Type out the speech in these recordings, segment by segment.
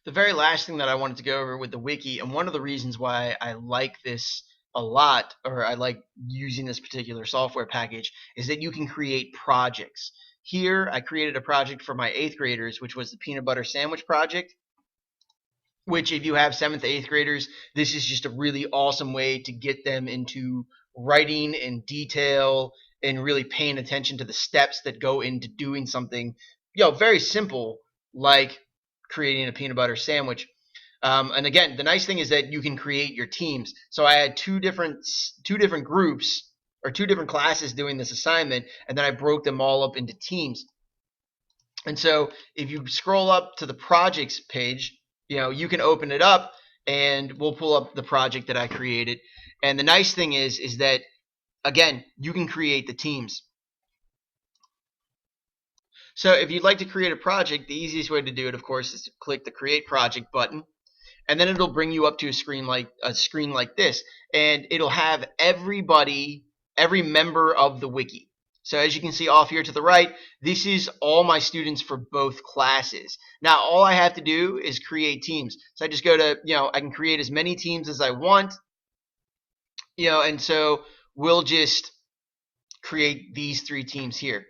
The very last thing that I wanted to go over with the wiki, and one of the reasons why I like this a lot, or I like using this particular software package, is that you can create projects. Here, I created a project for my 8th graders, which was the peanut butter sandwich project, which if you have 7th, 8th graders, this is just a really awesome way to get them into writing in detail and really paying attention to the steps that go into doing something, very simple, like creating a peanut butter sandwich. And again, the nice thing is that you can create your teams. So I had two different groups or two different classes doing this assignment, and then I broke them all up into teams. And so if you scroll up to the projects page, you can open it up and we'll pull up the project that I created. And the nice thing is that, again, you can create the teams. So if you'd like to create a project, the easiest way to do it, of course, is to click the Create Project button, and then it'll bring you up to a screen like this, and it'll have every member of the wiki. So as you can see off here to the right, this is all my students for both classes. Now all I have to do is create teams. So I just go to, I can create as many teams as I want, and so we'll just create these 3 teams here.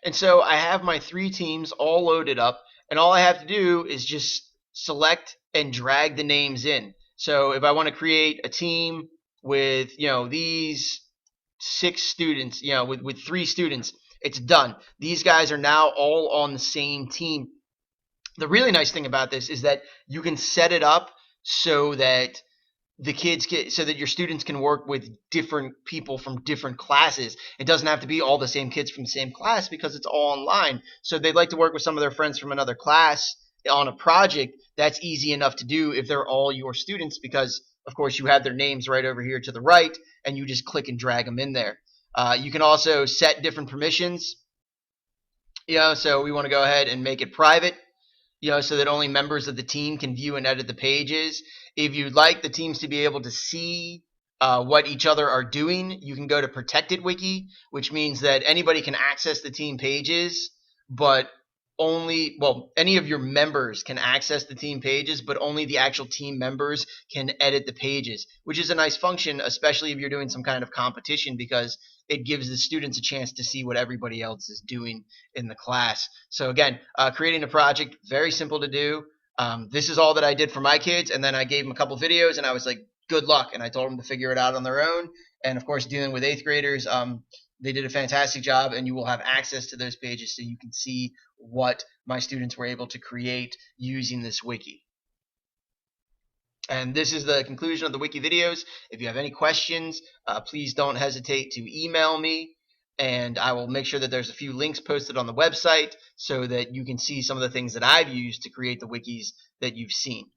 And so I have my 3 teams all loaded up, and all I have to do is just select and drag the names in. So if I want to create a team with, these 6 students, with 3 students, it's done. These guys are now all on the same team. The really nice thing about this is that you can set it up so that your students can work with different people from different classes. It doesn't have to be all the same kids from the same class because it's all online. So they'd like to work with some of their friends from another class on a project. That's easy enough to do if they're all your students because, of course, you have their names right over here to the right, and you just click and drag them in there. You can also set different permissions. So we want to go ahead and make it private, so that only members of the team can view and edit the pages. If you'd like the teams to be able to see what each other are doing, you can go to Protected Wiki, which means that anybody can access the team pages, but any of your members can access the team pages, but only the actual team members can edit the pages, which is a nice function, especially if you're doing some kind of competition, because it gives the students a chance to see what everybody else is doing in the class. So again, creating a project, very simple to do. This is all that I did for my kids, and then I gave them a couple videos, and I was like, good luck, and I told them to figure it out on their own. And of course, dealing with 8th graders, they did a fantastic job, and you will have access to those pages so you can see what my students were able to create using this wiki. And this is the conclusion of the wiki videos. If you have any questions, please don't hesitate to email me, and I will make sure that there's a few links posted on the website so that you can see some of the things that I've used to create the wikis that you've seen.